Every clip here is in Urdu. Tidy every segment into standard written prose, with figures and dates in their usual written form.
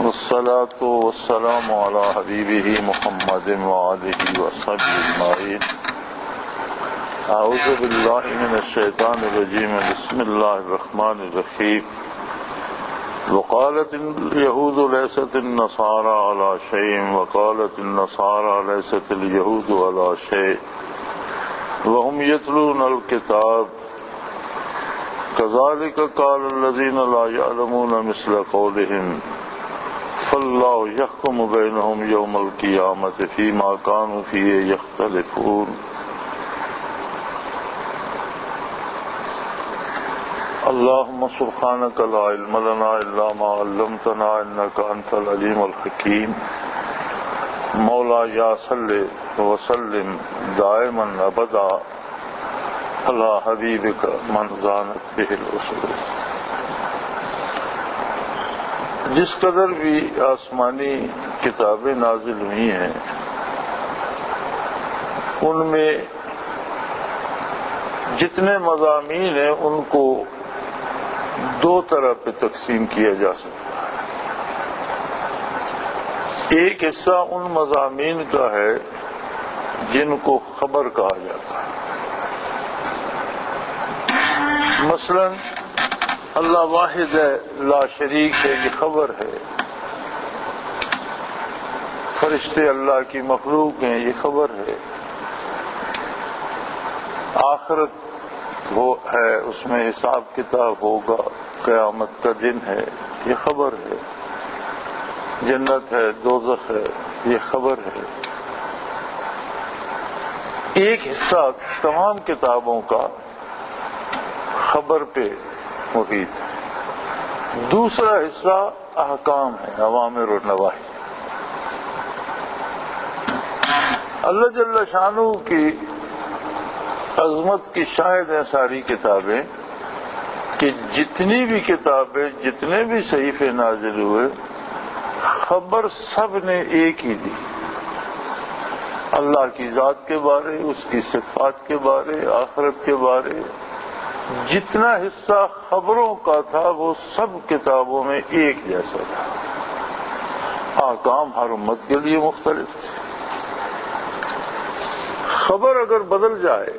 والصلاة والسلام على حبيبه محمد وآله وصحبه أجمعين. أعوذ بالله من الشيطان الرجيم. بسم الله الرحمن الرحيم. وقالت اليهود ليست النصارى على شيء وقالت النصارى ليست اليهود على شيء وهم يتلون الكتاب كذلك قال الذين لا يعلمون مثل قولهم فالله يحكم بينهم يوم القيامة فيما كانوا فيه يختلفون. اللهم سبحانك لا علم لنا إلا ما علمتنا إنك أنت العليم الحكيم. مولا یا صلی وسلم دائما ابدا على حبیبک من زانت به الرسول. جس قدر بھی آسمانی کتابیں نازل ہوئی ہیں ان میں جتنے مضامین ہیں ان کو دو طرح پہ تقسیم کیا جا سکتا ہے. ایک حصہ ان مضامین کا ہے جن کو خبر کہا جاتا ہے. مثلا اللہ واحد ہے، لا شریک ہے، یہ خبر ہے. فرشتے اللہ کی مخلوق ہیں، یہ خبر ہے. آخرت وہ ہے، اس میں حساب کتاب ہوگا، قیامت کا دن ہے، یہ خبر ہے. جنت ہے، دوزخ ہے، یہ خبر ہے. ایک حصہ تمام کتابوں کا خبر پہ محیط ہے. دوسرا حصہ احکام ہے، اوامر و نواہی. اللہ جل شانہ کی عظمت کی شاہد ہیں ساری کتابیں کہ جتنی بھی کتابیں، جتنے بھی صحیفے نازل ہوئے، خبر سب نے ایک ہی دی. اللہ کی ذات کے بارے، اس کی صفات کے بارے، آخرت کے بارے. جتنا حصہ خبروں کا تھا وہ سب کتابوں میں ایک جیسا تھا. احکام ہر امت کے لیے مختلف تھے. خبر اگر بدل جائے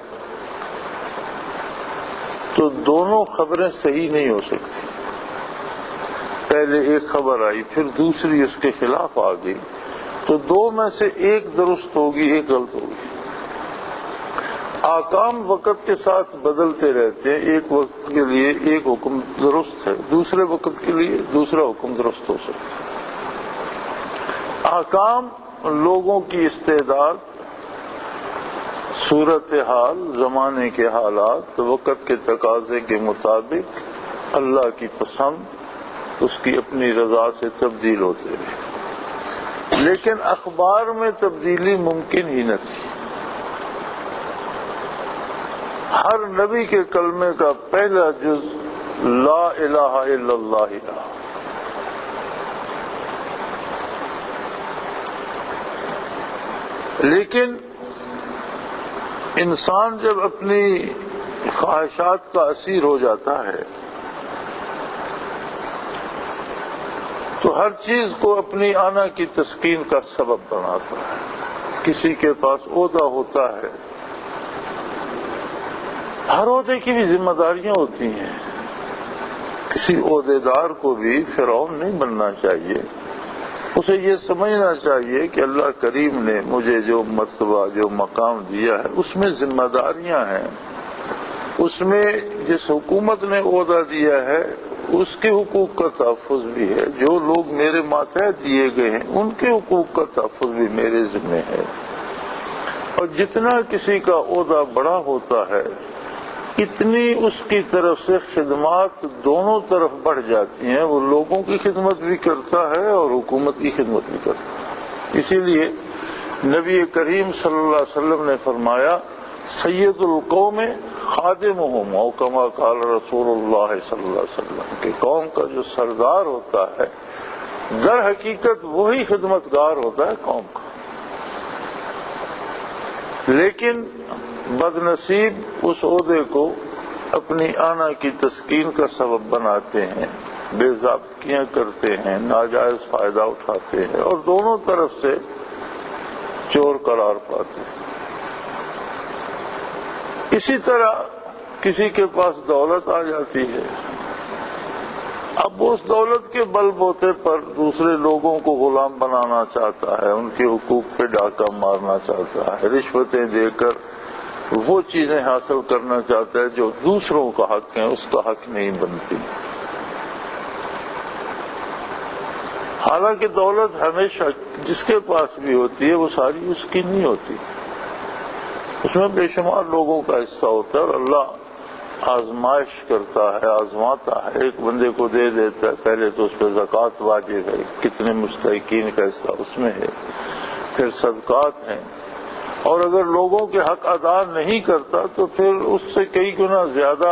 تو دونوں خبریں صحیح نہیں ہو سکتی. پہلے ایک خبر آئی، پھر دوسری اس کے خلاف آ گئی، تو دو میں سے ایک درست ہوگی، ایک غلط ہوگی. احکام وقت کے ساتھ بدلتے رہتے ہیں. ایک وقت کے لیے ایک حکم درست ہے، دوسرے وقت کے لیے دوسرا حکم درست ہو سکتا ہے. احکام لوگوں کی استعداد، صورتحال، زمانے کے حالات، وقت کے تقاضے کے مطابق اللہ کی پسند، اس کی اپنی رضا سے تبدیل ہوتے رہے. لیکن اخبار میں تبدیلی ممکن ہی نہ تھی. ہر نبی کے کلمے کا پہلا جز لا الہ الا اللہ رہا. لیکن انسان جب اپنی خواہشات کا اسیر ہو جاتا ہے تو ہر چیز کو اپنی آنا کی تسکین کا سبب بناتا ہے. کسی کے پاس عہدہ ہوتا ہے، ہر عہدے کی بھی ذمہ داریاں ہوتی ہیں. کسی عہدیدار کو بھی فرعون نہیں بننا چاہیے. اسے یہ سمجھنا چاہیے کہ اللہ کریم نے مجھے جو مرتبہ، جو مقام دیا ہے اس میں ذمہ داریاں ہیں. اس میں جس حکومت نے عہدہ دیا ہے اس کے حقوق کا تحفظ بھی ہے. جو لوگ میرے ماتحت دیے گئے ہیں ان کے حقوق کا تحفظ بھی میرے ذمہ ہے. اور جتنا کسی کا عہدہ بڑا ہوتا ہے اتنی اس کی طرف سے خدمات دونوں طرف بڑھ جاتی ہیں. وہ لوگوں کی خدمت بھی کرتا ہے اور حکومت کی خدمت بھی کرتا ہے. اسی لیے نبی کریم صلی اللہ علیہ وسلم نے فرمایا سید القوم خادمہم، او کما قال رسول اللہ صلی اللہ علیہ وسلم، کہ قوم کا جو سردار ہوتا ہے در حقیقت وہی خدمتگار ہوتا ہے قوم کا. لیکن بد نصیب اس عہدے کو اپنی آنا کی تسکین کا سبب بناتے ہیں بے ضابطگیاں کرتے ہیں، ناجائز فائدہ اٹھاتے ہیں اور دونوں طرف سے چور قرار پاتے ہیں۔ اسی طرح کسی کے پاس دولت آ جاتی ہے، اب اس دولت کے بل بوتے پر دوسرے لوگوں کو غلام بنانا چاہتا ہے، ان کے حقوق پہ ڈاکہ مارنا چاہتا ہے، رشوتیں دے کر وہ چیزیں حاصل کرنا چاہتا ہے جو دوسروں کا حق ہے، اس کا حق نہیں بنتی۔ حالانکہ دولت ہمیشہ جس کے پاس بھی ہوتی ہے وہ ساری اس کی نہیں ہوتی، اس میں بے شمار لوگوں کا حصہ ہوتا ہے، اور اللہ آزمائش کرتا ہے، آزماتا ہے، ایک بندے کو دے دیتا ہے، پہلے تو اس پہ زکوٰۃ واجب ہے، کتنے مستحقین کا حصہ اس میں ہے، پھر صدقات ہیں، اور اگر لوگوں کے حق ادا نہیں کرتا تو پھر اس سے کئی گنا زیادہ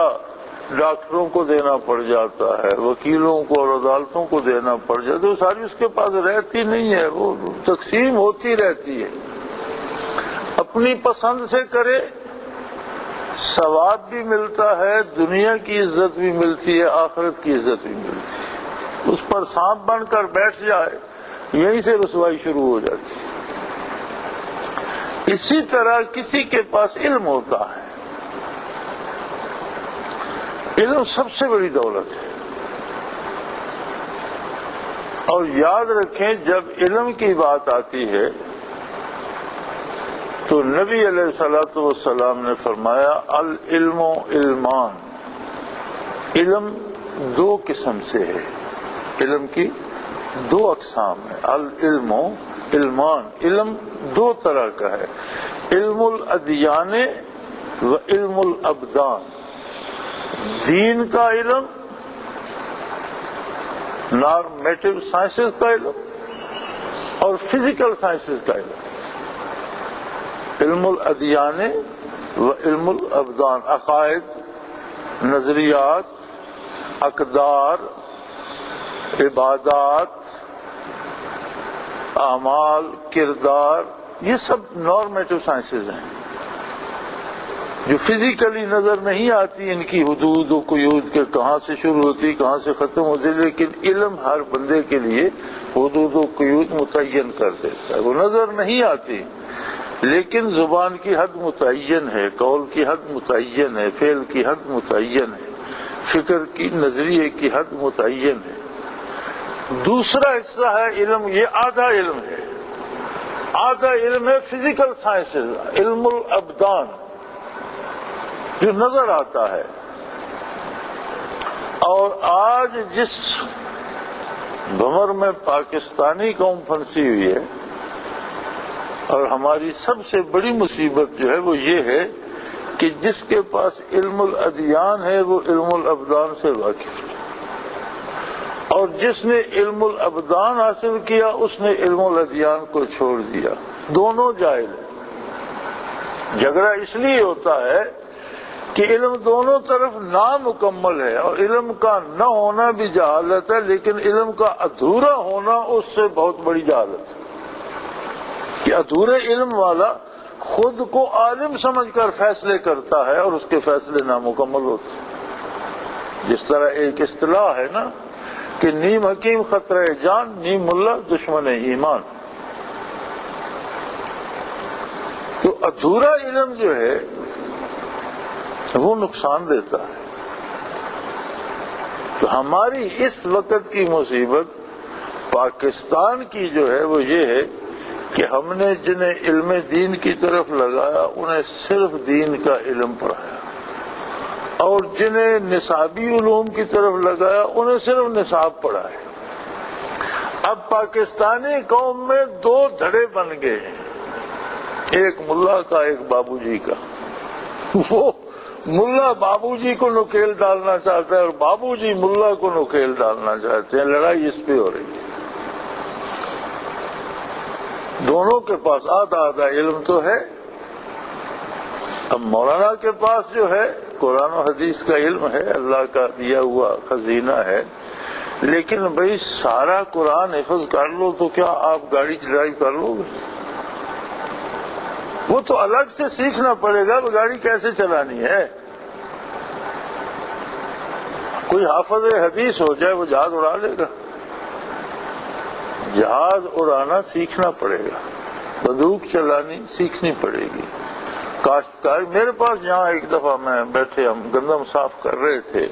ڈاکٹروں کو دینا پڑ جاتا ہے، وکیلوں کو اور عدالتوں کو دینا پڑ جاتا ہے، وہ ساری اس کے پاس رہتی نہیں ہے، وہ تقسیم ہوتی رہتی ہے۔ اپنی پسند سے کرے، ثواب بھی ملتا ہے، دنیا کی عزت بھی ملتی ہے، آخرت کی عزت بھی ملتی ہے۔ اس پر سانپ بن کر بیٹھ جائے، یہیں سے رسوائی شروع ہو جاتی ہے۔ اسی طرح کسی کے پاس علم ہوتا ہے، علم سب سے بڑی دولت ہے، اور یاد رکھیں جب علم کی بات آتی ہے تو نبی علیہ الصلوۃ والسلام نے فرمایا العلم علمان، علم دو قسم سے ہے، علم کی دو اقسام ہیں، العلم علمان، علم دو طرح کا ہے، علم الادیان و علم الابدان، دین کا علم، نارمیٹو سائنسز کا علم اور فزیکل سائنسز کا علم، علم الادیان و علم الابدان، عقائد، نظریات، اقدار، عبادات، اعمال، کردار، یہ سب نارمیٹو سائنسز ہیں جو فزیکلی نظر نہیں آتی، ان کی حدود و قیود کے کہاں سے شروع ہوتی کہاں سے ختم ہوتی، لیکن علم ہر بندے کے لیے حدود و قیود متعین کر دیتا ہے، وہ نظر نہیں آتی لیکن زبان کی حد متعین ہے، قول کی حد متعین ہے، فعل کی حد متعین ہے، فکر کی، نظریے کی حد متعین ہے۔ دوسرا حصہ ہے علم، یہ آدھا علم ہے، آدھا علم ہے فزیکل سائنسز، علم الابدان، جو نظر آتا ہے۔ اور آج جس بھنور میں پاکستانی قوم پھنسی ہوئی ہے، اور ہماری سب سے بڑی مصیبت جو ہے وہ یہ ہے کہ جس کے پاس علم الادیان ہے وہ علم الابدان سے واقف ہے، اور جس نے علم الابدان حاصل کیا اس نے علم الادیان کو چھوڑ دیا، دونوں جاہل ہیں۔ جھگڑا اس لیے ہوتا ہے کہ علم دونوں طرف نامکمل ہے، اور علم کا نہ ہونا بھی جہالت ہے، لیکن علم کا ادھورا ہونا اس سے بہت بڑی جہالت ہے، کہ ادھورے علم والا خود کو عالم سمجھ کر فیصلے کرتا ہے اور اس کے فیصلے نامکمل ہوتے ہیں۔ جس طرح ایک اصطلاح ہے نا کہ نیم حکیم خطرہ جان، نیم ملا دشمن ایمان، تو ادھورا علم جو ہے وہ نقصان دیتا ہے۔ تو ہماری اس وقت کی مصیبت پاکستان کی جو ہے وہ یہ ہے کہ ہم نے جنہیں علم دین کی طرف لگایا انہیں صرف دین کا علم پڑھایا، اور جنہیں نصابی علوم کی طرف لگایا انہیں صرف نصاب پڑھایا۔ اب پاکستانی قوم میں دو دھڑے بن گئے ہیں، ایک ملا کا ایک بابو جی کا۔ وہ ملا بابو جی کو نکیل ڈالنا چاہتا ہے اور بابو جی ملا کو نکیل ڈالنا چاہتے ہیں، لڑائی اس پہ ہو رہی ہے۔ دونوں کے پاس آدھا آدھا علم تو ہے۔ اب مولانا کے پاس جو ہے قرآن و حدیث کا علم ہے، اللہ کا دیا ہوا خزینہ ہے، لیکن بھئی سارا قرآن حفظ کر لو تو کیا آپ گاڑی ڈرائیو کر لو گے؟ وہ تو الگ سے سیکھنا پڑے گا، وہ گاڑی کیسے چلانی ہے۔ کوئی حافظ حدیث ہو جائے وہ جہاز اڑا لے گا؟ جہاز اڑانا سیکھنا پڑے گا، بندوق چلانی سیکھنی پڑے گی، کاشتکاری۔ میرے پاس یہاں ایک دفعہ میں بیٹھے، ہم گندم صاف کر رہے تھے،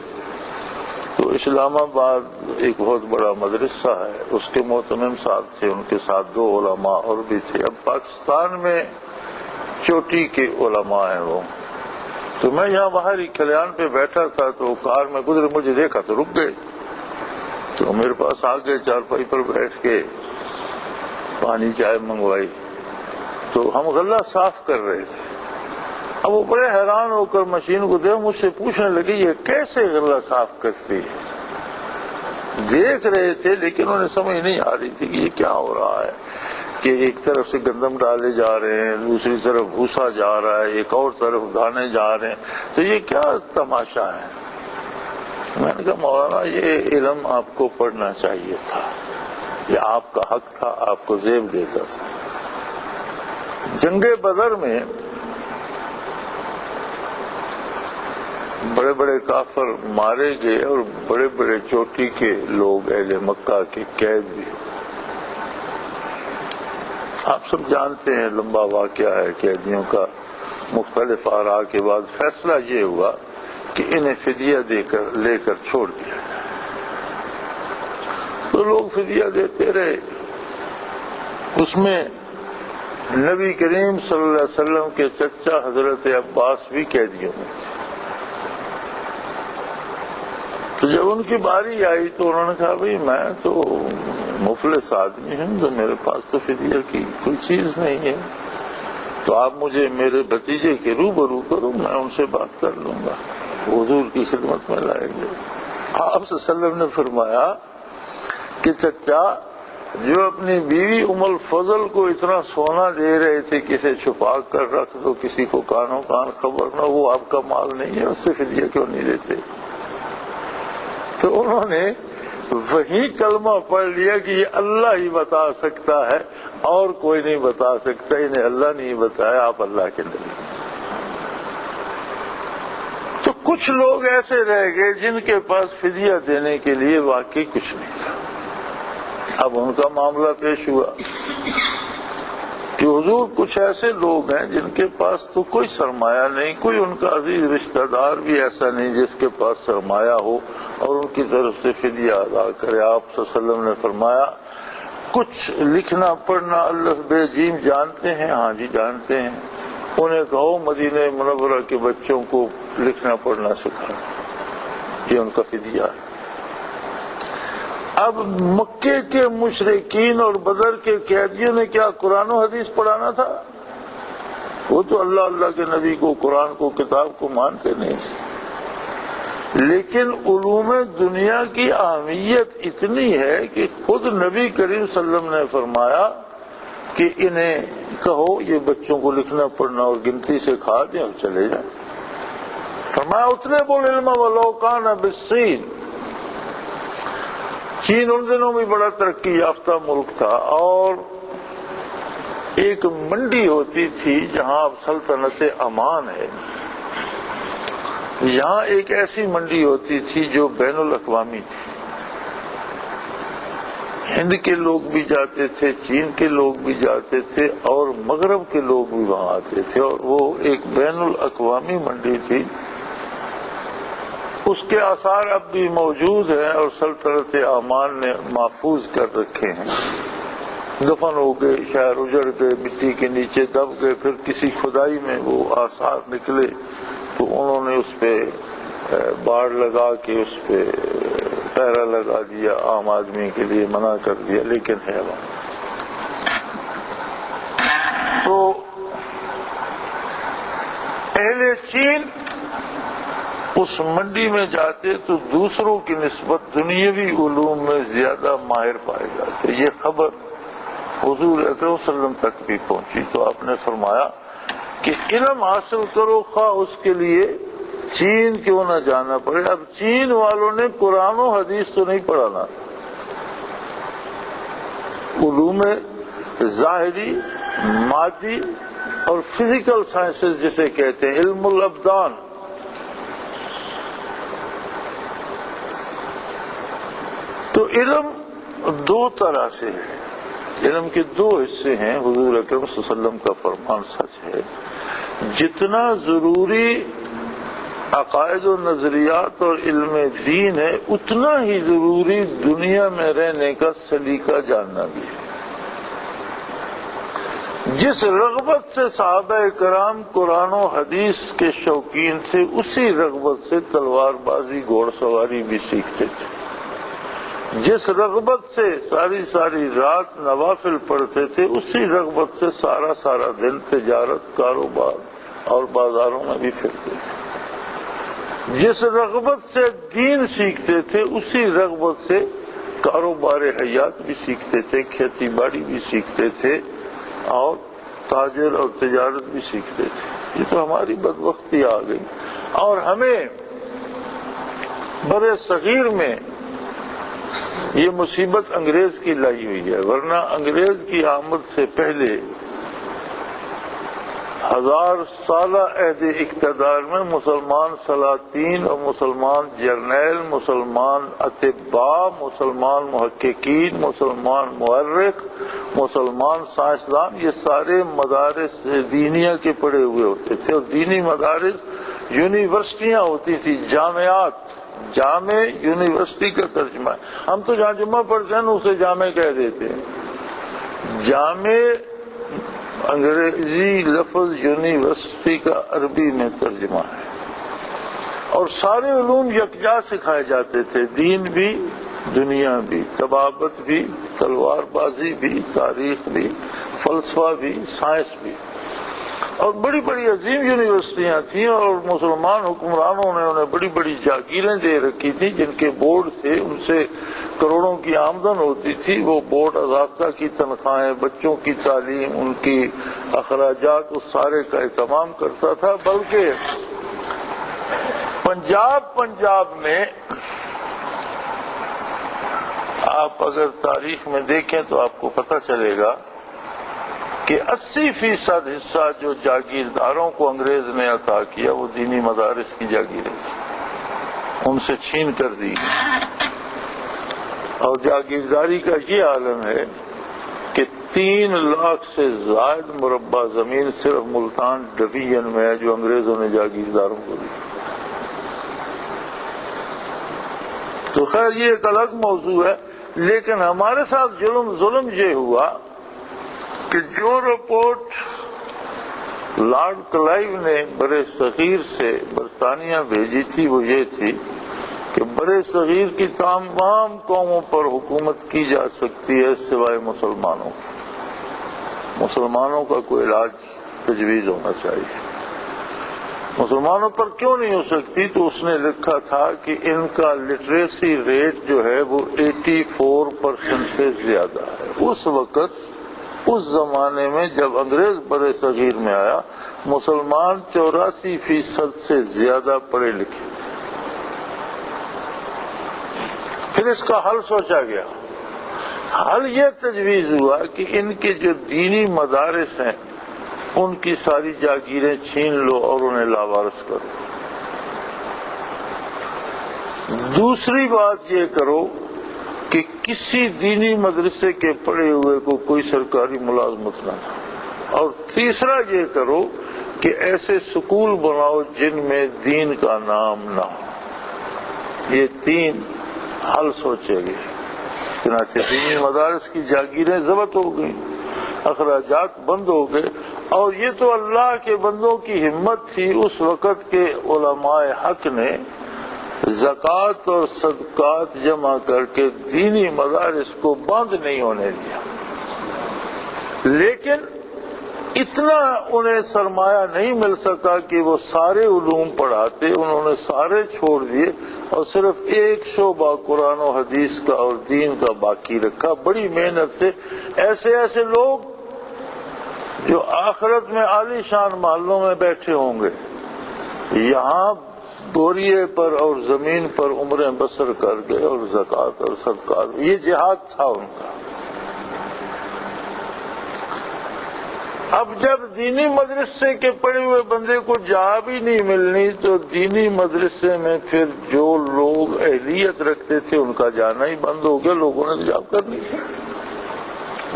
تو اسلام آباد ایک بہت بڑا مدرسہ ہے، اس کے محتمم صاحب تھے، ان کے ساتھ 2 علماء اور بھی تھے۔ اب پاکستان میں چوٹی کے علماء ہیں وہ، تو میں یہاں باہر ہی کلیان پہ بیٹھا تھا، تو کار میں گزرے، مجھے دیکھا تو رک گئے، تو میرے پاس آ گئے، چارپائی پر بیٹھ کے پانی چائے منگوائی، تو ہم غلہ صاف کر رہے تھے۔ اب وہ بڑے حیران ہو کر مشین کو دیکھ مجھ سے پوچھنے لگے یہ کیسے غلہ صاف کرتی ہے؟ دیکھ رہے تھے لیکن انہیں سمجھ نہیں آ رہی تھی کہ یہ کیا ہو رہا ہے، کہ ایک طرف سے گندم ڈالے جا رہے ہیں، دوسری طرف بھوسا جا رہا ہے، ایک اور طرف دانے جا رہے ہیں، تو یہ کیا تماشا ہے؟ میں نے کہا مولانا یہ علم آپ کو پڑھنا چاہیے تھا، یہ آپ کا حق تھا، آپ کو زیب دیتا تھا۔ جنگ بدر میں بڑے بڑے کافر مارے گئے اور بڑے بڑے چوٹی کے لوگ اہل مکہ کے قید بھی۔ آپ سب جانتے ہیں لمبا واقعہ ہے قیدیوں کا، مختلف آراء کے بعد فیصلہ یہ ہوا کہ انہیں فدیہ لے کر چھوڑ دیا جائے، تو لوگ فدیہ دیتے رہے۔ اس میں نبی کریم صلی اللہ علیہ وسلم کے چچا حضرت عباس بھی قیدیوں میں تھے۔ تو جب ان کی باری آئی تو انہوں نے کہا بھئی میں تو مفلس آدمی ہوں، تو میرے پاس تو فدیہ کی کوئی چیز نہیں ہے، تو آپ مجھے میرے بھتیجے کے روبرو کرو، میں ان سے بات کر لوں گا، حضور کی خدمت میں لائیں گے۔ آپ صلی اللہ علیہ وسلم نے فرمایا کہ چچا جو اپنی بیوی ام الفضل کو اتنا سونا دے رہے تھے کہ اسے چھپا کر رکھ دو، کسی کو کانوں کان خبر نہ، وہ آپ کا مال نہیں ہے، اس سے فدیہ کیوں نہیں دیتے؟ تو انہوں نے وہی کلمہ پڑھ لیا کہ یہ اللہ ہی بتا سکتا ہے اور کوئی نہیں بتا سکتا، انہیں اللہ نہیں بتایا، آپ اللہ کے نبی۔ تو کچھ لوگ ایسے رہ گئے جن کے پاس فدیہ دینے کے لیے واقعی کچھ نہیں تھا۔ اب ان کا معاملہ پیش ہوا کہ حضور کچھ ایسے لوگ ہیں جن کے پاس تو کوئی سرمایہ نہیں، کوئی ان کا عزیز رشتہ دار بھی ایسا نہیں جس کے پاس سرمایہ ہو اور ان کی طرف سے فدیہ ادا کرے۔ آپ صلی اللہ علیہ وسلم نے فرمایا کچھ لکھنا پڑھنا الف بے جیم جانتے ہیں؟ ہاں جی جانتے ہیں۔ انہیں کہو مدینہ منورہ کے بچوں کو لکھنا پڑھنا سکھاؤ، یہ ان کا فدیہ ہے۔ اب مکے کے مشرکین اور بدر کے قیدیوں نے کیا قرآن و حدیث پڑھانا تھا؟ وہ تو اللہ اللہ کے نبی کو، قرآن کو، کتاب کو مانتے نہیں تھے، لیکن علوم دنیا کی اہمیت اتنی ہے کہ خود نبی کریم صلی اللہ علیہ وسلم نے فرمایا کہ انہیں کہو یہ بچوں کو لکھنا پڑھنا اور گنتی سکھا دیں اور چلے جائیں۔ فرمایا اطلبوا العلم ولو کان بالصین۔ چین ان دنوں بھی بڑا ترقی یافتہ ملک تھا، اور ایک منڈی ہوتی تھی جہاں اب سلطنت عمان ہے، یہاں ایک ایسی منڈی ہوتی تھی جو بین الاقوامی تھی، ہند کے لوگ بھی جاتے تھے، چین کے لوگ بھی جاتے تھے، اور مغرب کے لوگ بھی وہاں آتے تھے، اور وہ ایک بین الاقوامی منڈی تھی۔ اس کے آثار اب بھی موجود ہیں اور سلطنت عمان نے محفوظ کر رکھے ہیں۔ دفن ہو گئے، شہر اجڑ گئے، مٹی کے نیچے دب گئے، پھر کسی کھدائی میں وہ آثار نکلے تو انہوں نے اس پہ باڑ لگا کے اس پہ پہرا لگا دیا، عام آدمی کے لیے منع کر دیا، لیکن ہے وہاں۔ تو اہل چین اس منڈی میں جاتے تو دوسروں کی نسبت دنیاوی علوم میں زیادہ ماہر پائے جاتے۔ یہ خبر حضور اکرم صلی اللہ علیہ وسلم تک بھی پہنچی تو آپ نے فرمایا کہ علم حاصل کرو، خواہ اس کے لیے چین کیوں نہ جانا پڑے۔ اب چین والوں نے قرآن و حدیث تو نہیں پڑھانا تھا، علوم ظاہری، مادی اور فزیکل سائنسز جسے کہتے ہیں، علم الابدان، علم دو طرح سے ہے، علم کے دو حصے ہیں، حضور اکرم صلی اللہ علیہ وسلم کا فرمان سچ ہے، جتنا ضروری عقائد و نظریات اور علم دین ہے اتنا ہی ضروری دنیا میں رہنے کا سلیقہ جاننا بھی ہے۔ جس رغبت سے صحابہ کرام قرآن و حدیث کے شوقین تھے اسی رغبت سے تلوار بازی گھوڑ سواری بھی سیکھتے تھے، جس رغبت سے ساری رات نوافل پڑھتے تھے اسی رغبت سے سارا دن تجارت کاروبار اور بازاروں میں بھی پھرتے تھے، جس رغبت سے دین سیکھتے تھے اسی رغبت سے کاروبار حیات بھی سیکھتے تھے، کھیتی باڑی بھی سیکھتے تھے اور تاجر اور تجارت بھی سیکھتے تھے۔ یہ تو ہماری بدبختی آ گئی، اور ہمیں برے صغیر میں یہ مصیبت انگریز کی لائی ہوئی ہے، ورنہ انگریز کی آمد سے پہلے 1000 سالہ عہد اقتدار میں مسلمان سلاطین اور مسلمان جرنیل، مسلمان اطباء، مسلمان محققین، مسلمان مورخ، مسلمان سائنسدان، یہ سارے مدارس دینیہ کے پڑھے ہوئے ہوتے تھے، اور دینی مدارس یونیورسٹیاں ہوتی تھی، جامعات، جامع یونیورسٹی کا ترجمہ ہے، ہم تو جہاں جمعہ پڑھتے ہیں نا اسے جامع کہہ دیتے ہیں، جامع انگریزی لفظ یونیورسٹی کا عربی میں ترجمہ ہے، اور سارے علوم یکجا سکھائے جاتے تھے، دین بھی دنیا بھی، طبابت بھی، تلوار بازی بھی، تاریخ بھی، فلسفہ بھی، سائنس بھی، اور بڑی بڑی عظیم یونیورسٹیاں تھیں، اور مسلمان حکمرانوں نے انہیں بڑی بڑی جاگیریں دے رکھی تھیں، جن کے بورڈ تھے، ان سے کروڑوں کی آمدن ہوتی تھی، وہ بورڈ اضافہ کی تنخواہیں، بچوں کی تعلیم، ان کی اخراجات، اس سارے کا اہتمام کرتا تھا۔ بلکہ پنجاب میں آپ اگر تاریخ میں دیکھیں تو آپ کو پتہ چلے گا کہ 80% حصہ جو جاگیرداروں کو انگریز نے عطا کیا وہ دینی مدارس کی جاگیریں تھیں، ان سے چھین کر دی گئی، اور جاگیرداری کا یہ عالم ہے کہ 3 لاکھ سے زائد مربع زمین صرف ملتان ڈویژن میں ہے جو انگریزوں نے جاگیرداروں کو دی۔ تو خیر یہ ایک الگ موضوع ہے، لیکن ہمارے ساتھ ظلم یہ ہوا کہ جو رپورٹ لارڈ کلائیو نے برے صغیر سے برطانیہ بھیجی تھی وہ یہ تھی کہ برے صغیر کی تمام قوموں پر حکومت کی جا سکتی ہے سوائے مسلمانوں کی، مسلمانوں کا کوئی علاج تجویز ہونا چاہیے، مسلمانوں پر کیوں نہیں ہو سکتی؟ تو اس نے لکھا تھا کہ ان کا لٹریسی ریٹ جو ہے وہ 84% سے زیادہ ہے۔ اس وقت، اس زمانے میں جب انگریز برے صغیر میں آیا، مسلمان 84% سے زیادہ پڑھے لکھے تھے۔ پھر اس کا حل سوچا گیا، حل یہ تجویز ہوا کہ ان کے جو دینی مدارس ہیں ان کی ساری جاگیریں چھین لو اور انہیں لاوارث کرو۔ دوسری بات یہ کرو کہ کسی دینی مدرسے کے پڑھے ہوئے کو کوئی سرکاری ملازمت نہ دو، اور تیسرا یہ کرو کہ ایسے سکول بناؤ جن میں دین کا نام نہ ہو۔ یہ 3 حل سوچے گئے، چنانچہ دینی مدارس کی جاگیریں ضبط ہو گئیں، اخراجات بند ہو گئے، اور یہ تو اللہ کے بندوں کی ہمت تھی، اس وقت کے علماء حق نے زکوٰۃ اور صدقات جمع کر کے دینی مدارس کو بند نہیں ہونے دیا، لیکن اتنا انہیں سرمایہ نہیں مل سکا کہ وہ سارے علوم پڑھاتے، انہوں نے سارے چھوڑ دیے اور صرف ایک شعبہ قرآن و حدیث کا اور دین کا باقی رکھا، بڑی محنت سے۔ ایسے لوگ جو آخرت میں عالی شان محلوں میں بیٹھے ہوں گے، یہاں بوریے پر اور زمین پر عمریں بسر کر گئے، اور زکوٰۃ اور صدقات، یہ جہاد تھا ان کا۔ اب جب دینی مدرسے کے پڑھے ہوئے بندے کو جا بھی نہیں ملنی تو دینی مدرسے میں پھر جو لوگ اہلیت رکھتے تھے ان کا جانا ہی بند ہو گیا، لوگوں نے جاب کرنی تھی،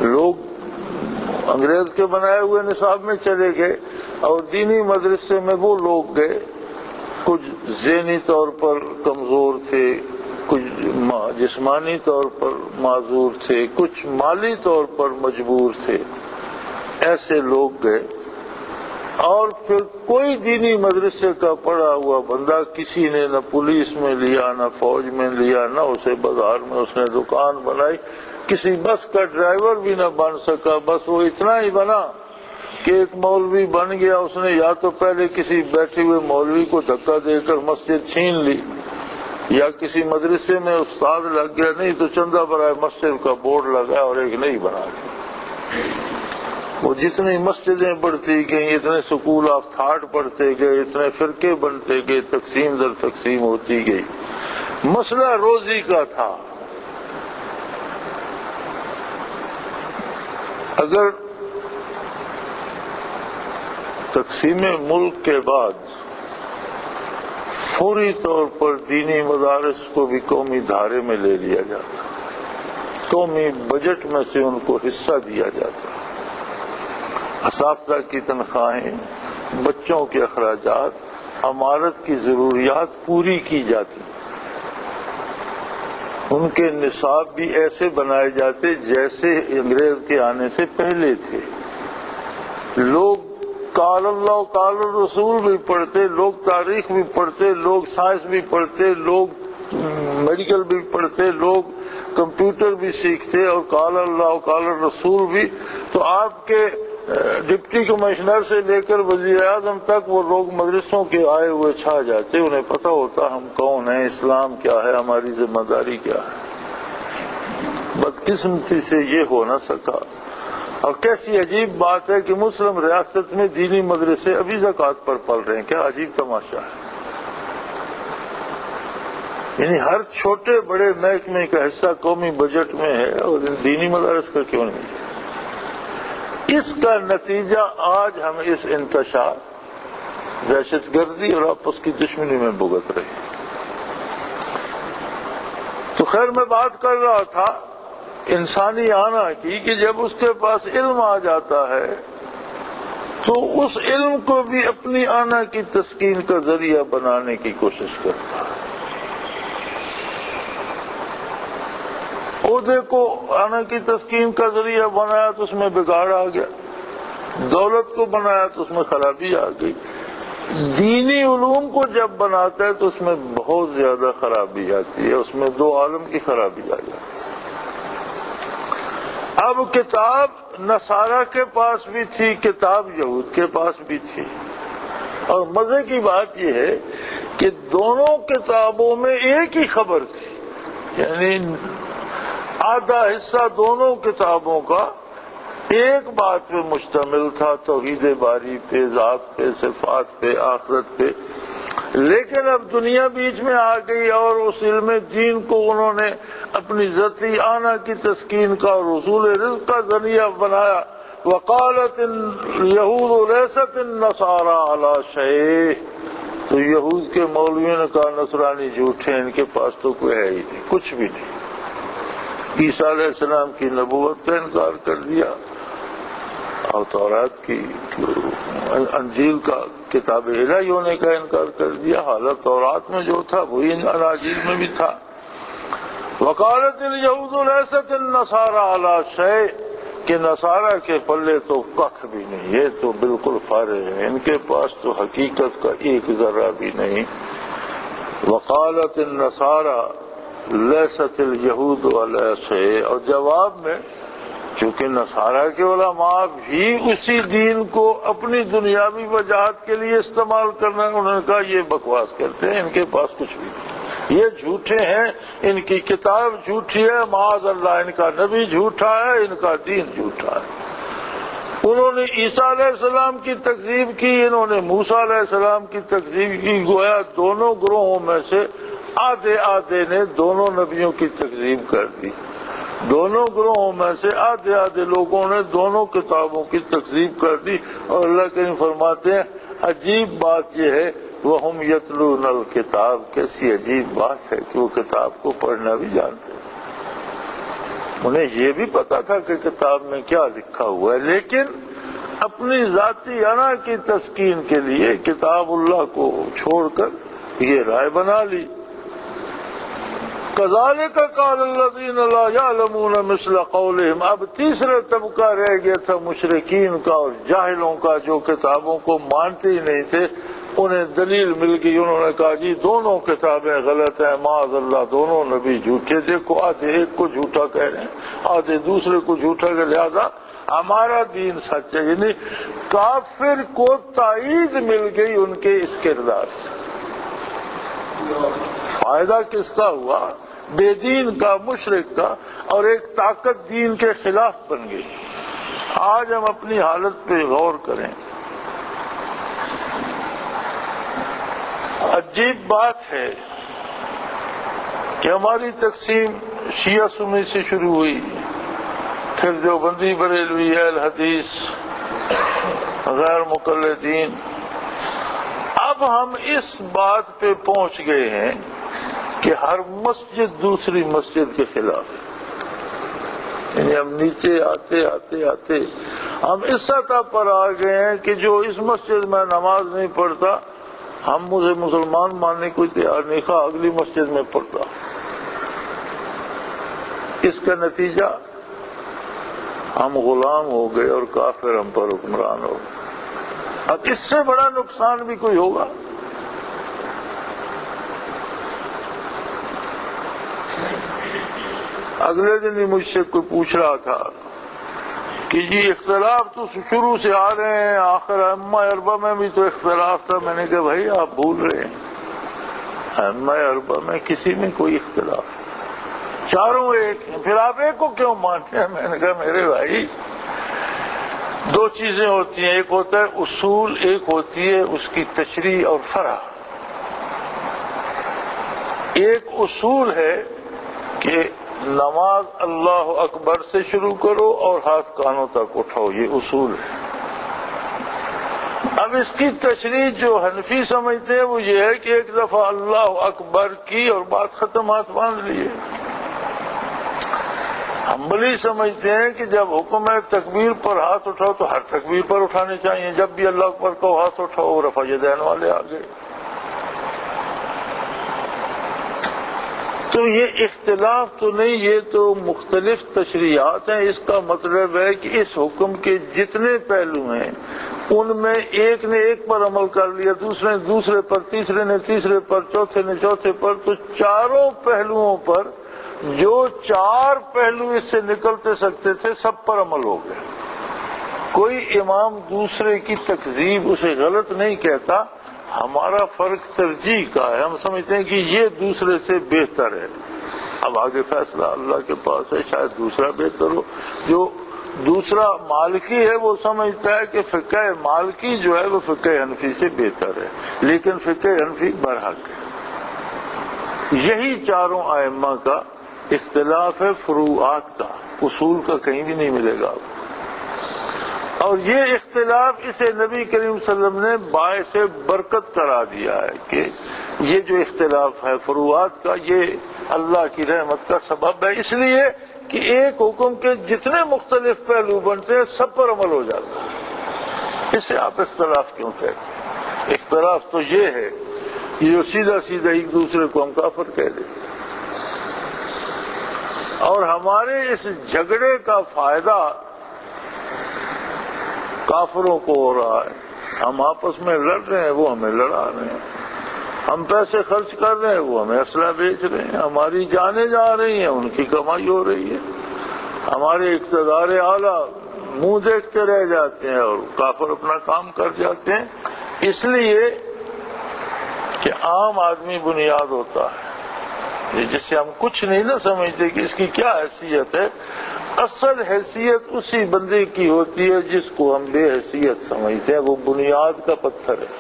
لوگ انگریز کے بنائے ہوئے نصاب میں چلے گئے اور دینی مدرسے میں وہ لوگ گئے، کچھ ذہنی طور پر کمزور تھے، کچھ جسمانی طور پر معذور تھے، کچھ مالی طور پر مجبور تھے، ایسے لوگ گئے، اور پھر کوئی دینی مدرسے کا پڑھا ہوا بندہ کسی نے نہ پولیس میں لیا نہ فوج میں لیا، نہ اسے بازار میں اس نے دکان بنائی، کسی بس کا ڈرائیور بھی نہ بن سکا، بس وہ اتنا ہی بنا کہ ایک مولوی بن گیا، اس نے یا تو پہلے کسی بیٹھے ہوئے مولوی کو دھکا دے کر مسجد چھین لی، یا کسی مدرسے میں استاد لگ گیا، نہیں تو چندہ برائے مسجد کا بورڈ لگا اور ایک نہیں بنا دیا۔ وہ جتنی مسجدیں بڑھتی گئیں، اتنے سکول آف تھاٹ بڑھتے گئے، اتنے فرقے بنتے گئے، تقسیم در تقسیم ہوتی گئی۔ مسئلہ روزی کا تھا۔ اگر تقسیم ملک کے بعد فوری طور پر دینی مدارس کو بھی قومی دھارے میں لے لیا جاتا، قومی بجٹ میں سے ان کو حصہ دیا جاتا، اساتذہ کی تنخواہیں، بچوں کے اخراجات، عمارت کی ضروریات پوری کی جاتی، ان کے نصاب بھی ایسے بنائے جاتے جیسے انگریز کے آنے سے پہلے تھے، لوگ قال اللہ قال الرسول بھی پڑھتے، لوگ تاریخ بھی پڑھتے، لوگ سائنس بھی پڑھتے، لوگ میڈیکل بھی پڑھتے، لوگ کمپیوٹر بھی سیکھتے، اور قال اللہ قال الرسول بھی۔ تو آپ کے ڈپٹی کمشنر سے لے کر وزیر اعظم تک وہ لوگ مدرسوں کے آئے ہوئے چھا جاتے، انہیں پتہ ہوتا ہم کون ہیں، اسلام کیا ہے، ہماری ذمہ داری کیا ہے۔ بدقسمتی سے یہ ہو نہ سکا، اور کیسی عجیب بات ہے کہ مسلم ریاست میں دینی مدرسے ابھی زکوٰۃ پر پل رہے ہیں، کیا عجیب تماشا ہے۔ یعنی ہر چھوٹے بڑے محکمے کا حصہ قومی بجٹ میں ہے اور دینی مدارس کا کیوں نہیں؟ اس کا نتیجہ آج ہم اس انتشار، دہشت گردی اور آپس کی دشمنی میں بھگت رہے ہیں۔ تو خیر میں بات کر رہا تھا انسانی آنا کی، کہ جب اس کے پاس علم آ جاتا ہے تو اس علم کو بھی اپنی آنا کی تسکین کا ذریعہ بنانے کی کوشش کرتا ہے۔ عہدے کو آنا کی تسکین کا ذریعہ بنایا تو اس میں بگاڑ آ گیا، دولت کو بنایا تو اس میں خرابی آ گئی، دینی علوم کو جب بناتا ہے تو اس میں بہت زیادہ خرابی آتی ہے، اس میں دو عالم کی خرابی آ جاتی ہے۔ اب کتاب نصارہ کے پاس بھی تھی، کتاب یہود کے پاس بھی تھی، اور مزے کی بات یہ ہے کہ دونوں کتابوں میں ایک ہی خبر تھی، یعنی آدھا حصہ دونوں کتابوں کا ایک بات پہ مشتمل تھا، توحید باری پہ، ذات پہ، صفات پہ، آخرت پہ۔ لیکن اب دنیا بیچ میں آ گئی اور اس علم دین کو انہوں نے اپنی ذاتی آنا کی تسکین کا اور حصول رزق کا ذریعہ بنایا۔ وقالت اليہود لیست النصارى علی شیء، تو یہود کے مولویوں نے کہا نصرانی جھوٹے ہیں، ان کے پاس تو کوئی ہے ہی نہیں، کچھ بھی نہیں۔ عیسیٰ علیہ السلام کی نبوت کا انکار کر دیا، اور تورات کی، انجیل کا کتاب الہی ہونے کا انکار کر دیا، حالت تورات میں جو تھا وہی اناجیل میں بھی تھا۔ وقالت اليہود لیست النصارى علی شیء، کہ نصارہ کے پلے تو کخ بھی نہیں، یہ تو بالکل فارغ ہیں، ان کے پاس تو حقیقت کا ایک ذرہ بھی نہیں۔ وقالت النصارى لیست اليہود علی شیء، اور جواب میں چونکہ نصارہ کے علماء بھی اسی دین کو اپنی دنیاوی وجاہت کے لیے استعمال کرنا، انہوں نے کہا یہ بکواس کرتے ہیں، ان کے پاس کچھ بھی نہیں، یہ جھوٹے ہیں، ان کی کتاب جھوٹی ہے، معاذ اللہ ان کا نبی جھوٹا ہے، ان کا دین جھوٹا ہے۔ انہوں نے عیسیٰ علیہ السلام کی تکذیب کی، انہوں نے موسیٰ علیہ السلام کی تکذیب کی، گویا دونوں گروہوں میں سے آدھے آدھے نے دونوں نبیوں کی تکذیب کر دی۔ دونوں گروہوں میں سے آدھے آدھے لوگوں نے دونوں کتابوں کی تکذیب کر دی، اور اللہ کریم فرماتے ہیں عجیب بات یہ ہے وَهُمْ يَتْلُونَ الْكِتَابَ، کیسی عجیب بات ہے کہ وہ کتاب کو پڑھنا بھی جانتے ہیں۔ انہیں یہ بھی پتا تھا کہ کتاب میں کیا لکھا ہوا ہے، لیکن اپنی ذاتی انا کی تسکین کے لیے کتاب اللہ کو چھوڑ کر یہ رائے بنا لی۔ كَذَلِكَ قَالَ الَّذِينَ لَا يَعْلَمُونَ مِثْلَ قَوْلِهِمْ، اب تیسرا طبقہ رہ گیا تھا مشرکین کا اور جاہلوں کا، جو کتابوں کو مانتے ہی نہیں تھے۔ انہیں دلیل مل گئی، انہوں نے کہا جی دونوں کتابیں غلط ہیں، معاذ اللہ دونوں نبی جھوٹے، دیکھو آدھے ایک کو جھوٹا کہہ رہے ہیں، آدھے دوسرے کو جھوٹا کہہ، لہذا ہمارا دین سچ ہے۔ یعنی کافر کو تائید مل گئی ان کے اس کردار سے۔ فائدہ کس کا ہوا؟ بے دین کا، مشرک کا، اور ایک طاقت دین کے خلاف بن گئی۔ آج ہم اپنی حالت پہ غور کریں، عجیب بات ہے کہ ہماری تقسیم شیعہ سنی سے شروع ہوئی، پھر دیوبندی بریلوی اہل حدیث غیر مقلدین، اب ہم اس بات پہ پہنچ گئے ہیں کہ ہر مسجد دوسری مسجد کے خلاف، یعنی ہم نیچے آتے آتے آتے ہم اس سطح پر آ گئے ہیں کہ جو اس مسجد میں نماز نہیں پڑھتا ہم مجھے مسلمان ماننے کو تیار نہیں، خواہ اگلی مسجد میں پڑھتا۔ اس کا نتیجہ ہم غلام ہو گئے اور کافر ہم پر حکمران ہو گئے۔ اب اس سے بڑا نقصان بھی کوئی ہوگا؟ اگلے دن ہی مجھ سے کوئی پوچھ رہا تھا کہ جی اختلاف تو شروع سے آ رہے ہیں، آخر ائمہ اربعہ میں بھی تو اختلاف تھا۔ میں نے کہا بھائی آپ بھول رہے ہیں، ائمہ اربعہ میں کسی میں کوئی اختلاف، چاروں ایک ہیں، پھر آپ ایک کو کیوں مانتے ہیں؟ میں نے کہا میرے بھائی دو چیزیں ہوتی ہیں، ایک ہوتا ہے اصول، ایک ہوتی ہے اس کی تشریح اور فرع۔ ایک اصول ہے کہ نماز اللہ اکبر سے شروع کرو اور ہاتھ کانوں تک اٹھاؤ، یہ اصول ہے۔ اب اس کی تشریح جو حنفی سمجھتے ہیں وہ یہ ہے کہ ایک دفعہ اللہ اکبر کی اور بات ختم، ہاتھ باندھ لیے۔ حنبلی سمجھتے ہیں کہ جب حکم ہے تکبیر پر ہاتھ اٹھاؤ تو ہر تکبیر پر اٹھانے چاہیے، جب بھی اللہ اکبر کو ہاتھ اٹھاؤ۔ رفع یدین والے آ گئے۔ تو یہ اختلاف تو نہیں، یہ تو مختلف تشریحات ہیں۔ اس کا مطلب ہے کہ اس حکم کے جتنے پہلو ہیں ان میں ایک نے ایک پر عمل کر لیا، دوسرے نے دوسرے پر، تیسرے نے تیسرے پر، چوتھے نے چوتھے پر، تو چاروں پہلوؤں پر جو چار پہلو اس سے نکلتے سکتے تھے سب پر عمل ہو گیا۔ کوئی امام دوسرے کی تکذیب اسے غلط نہیں کہتا، ہمارا فرق ترجیح کا ہے، ہم سمجھتے ہیں کہ یہ دوسرے سے بہتر ہے۔ اب آگے فیصلہ اللہ کے پاس ہے، شاید دوسرا بہتر ہو۔ جو دوسرا مالکی ہے وہ سمجھتا ہے کہ فقہ مالکی جو ہے وہ فقہ حنفی سے بہتر ہے، لیکن فقہ حنفی برحق ہے۔ یہی چاروں ائمہ کا اختلاف ہے، فروعات کا، اصول کا کہیں بھی نہیں ملے گا۔ اور یہ اختلاف اسے نبی کریم صلی اللہ علیہ وسلم نے باعث برکت قرار دیا ہے کہ یہ جو اختلاف ہے فروعات کا، یہ اللہ کی رحمت کا سبب ہے، اس لیے کہ ایک حکم کے جتنے مختلف پہلو بنتے ہیں سب پر عمل ہو جاتا ہے۔ اسے آپ اختلاف کیوں کہتے ہیں؟ اختلاف تو یہ ہے کہ جو سیدھا سیدھا ایک دوسرے کو ہم کافر کہہ دیں، اور ہمارے اس جھگڑے کا فائدہ کافروں کو ہو رہا ہے۔ ہم آپس میں لڑ رہے ہیں، وہ ہمیں لڑا رہے ہیں، ہم پیسے خرچ کر رہے ہیں، وہ ہمیں اسلحہ بیچ رہے ہیں، ہماری جانیں جا رہی ہیں، ان کی کمائی ہو رہی ہے، ہمارے اقتدار اعلیٰ منہ دیکھتے رہ جاتے ہیں اور کافر اپنا کام کر جاتے ہیں، اس لیے کہ عام آدمی بنیاد ہوتا ہے جس سے ہم کچھ نہیں نہ سمجھتے کہ اس کی کیا حیثیت ہے۔ اصل حیثیت اسی بندے کی ہوتی ہے جس کو ہم بے حیثیت سمجھتے ہیں، وہ بنیاد کا پتھر ہے۔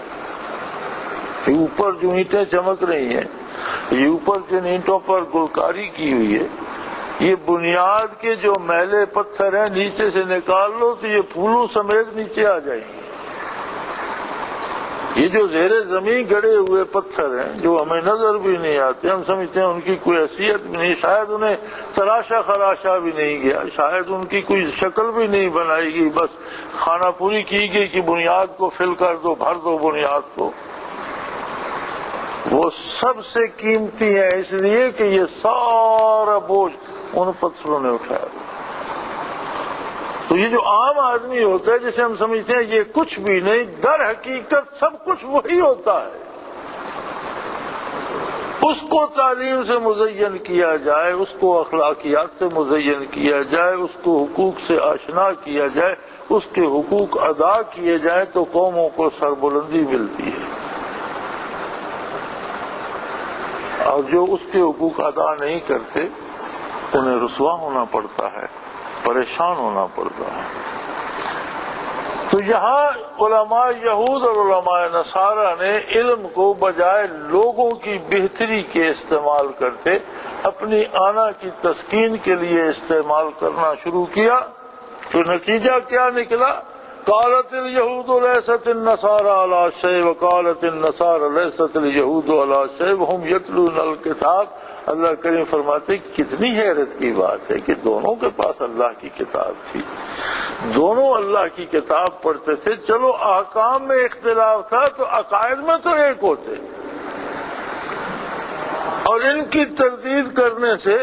یہ اوپر جو اینٹیں چمک رہی ہیں، یہ اوپر جن اینٹوں پر گلکاری کی ہوئی ہے، یہ بنیاد کے جو میلے پتھر ہیں نیچے سے نکال لو تو یہ پھولوں سمیت نیچے آ جائیں گے۔ یہ جو زیر زمین گڑے ہوئے پتھر ہیں جو ہمیں نظر بھی نہیں آتے، ہم سمجھتے ہیں ان کی کوئی حیثیت بھی نہیں، شاید انہیں تراشا خراشا بھی نہیں گیا، شاید ان کی کوئی شکل بھی نہیں بنائی گئی، بس خانہ پوری کی گئی کہ بنیاد کو فل کر دو، بھر دو بنیاد کو۔ وہ سب سے قیمتی ہے اس لیے کہ یہ سارا بوجھ ان پتھروں نے اٹھایا۔ تو یہ جو عام آدمی ہوتا ہے جسے ہم سمجھتے ہیں یہ کچھ بھی نہیں، در حقیقت سب کچھ وہی ہوتا ہے۔ اس کو تعلیم سے مزین کیا جائے، اس کو اخلاقیات سے مزین کیا جائے، اس کو حقوق سے آشنا کیا جائے، اس کے حقوق ادا کیے جائیں تو قوموں کو سربلندی ملتی ہے۔ اور جو اس کے حقوق ادا نہیں کرتے انہیں رسوا ہونا پڑتا ہے، پریشان ہونا پڑتا ہے۔ تو یہاں علماء یہود اور علماء نصارہ نے علم کو بجائے لوگوں کی بہتری کے استعمال کرتے اپنی آنا کی تسکین کے لیے استعمال کرنا شروع کیا۔ تو نتیجہ کیا نکلا؟ قالت اليہود لیست النصارى على شيء وقالت النصارى لیست اليہود على شيء وهم يتلون الكتاب۔ اللہ کریم فرماتے کتنی حیرت کی بات ہے کہ دونوں کے پاس اللہ کی کتاب تھی، دونوں اللہ کی کتاب پڑھتے تھے، چلو احکام میں اختلاف تھا تو عقائد میں تو ایک ہوتے، اور ان کی تردید کرنے سے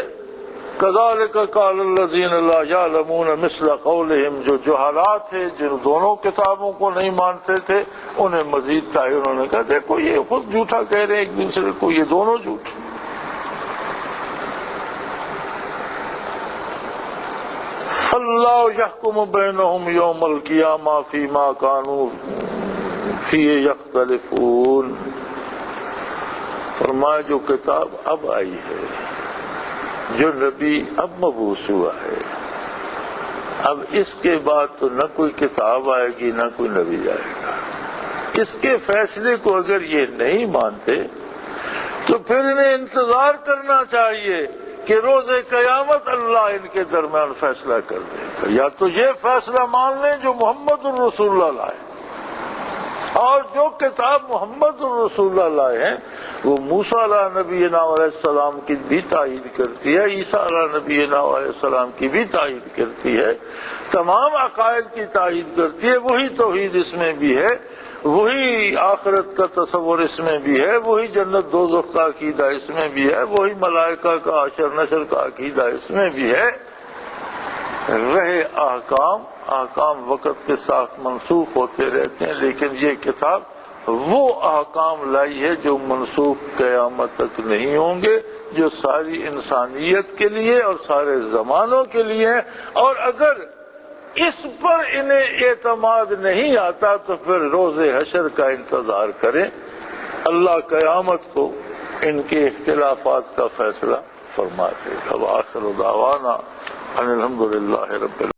کذالک قال الذین لا یعلمون مثل قولہم، جو جہالات تھے جن دونوں کتابوں کو نہیں مانتے تھے انہیں مزید تھا، انہوں نے کہا دیکھو یہ خود جھوٹا کہہ رہے ہیں ایک دوسرے کو، یہ دونوں جھوٹ۔ اللہ یحکم بینہم یوم القیامہ فیما کانوا فیہ یختلفون۔ فرمایا جو کتاب اب آئی ہے، جو نبی اب مبعوث ہوا ہے، اب اس کے بعد تو نہ کوئی کتاب آئے گی نہ کوئی نبی آئے گا۔ اس کے فیصلے کو اگر یہ نہیں مانتے تو پھر انہیں انتظار کرنا چاہیے کہ روز قیامت اللہ ان کے درمیان فیصلہ کر دے گا۔ یا تو یہ فیصلہ مان لیں جو محمد الرسول اللہ لائے، اور جو کتاب محمد الرسول اللہ لائے ہیں وہ موسیٰ علیہ نبینا علیہ السلام کی بھی تائید کرتی ہے، عیسیٰ علیہ نبینا علیہ السلام کی بھی تائید کرتی ہے، تمام عقائد کی تائید کرتی ہے۔ وہی توحید اس میں بھی ہے، وہی آخرت کا تصور اس میں بھی ہے، وہی جنت دوزخ کا عقیدہ اس میں بھی ہے، وہی ملائکہ کا حشر نشر کا عقیدہ اس میں بھی ہے۔ رہے احکام وقت کے ساتھ منسوخ ہوتے رہتے ہیں، لیکن یہ کتاب وہ احکام لائی ہے جو منسوخ قیامت تک نہیں ہوں گے، جو ساری انسانیت کے لیے اور سارے زمانوں کے لیے ہیں۔ اور اگر اس پر انہیں اعتماد نہیں آتا تو پھر روز حشر کا انتظار کریں، اللہ قیامت کو ان کے اختلافات کا فیصلہ فرما دے گا۔ وآخر دعوانا ان الحمد للہ رب العالمین۔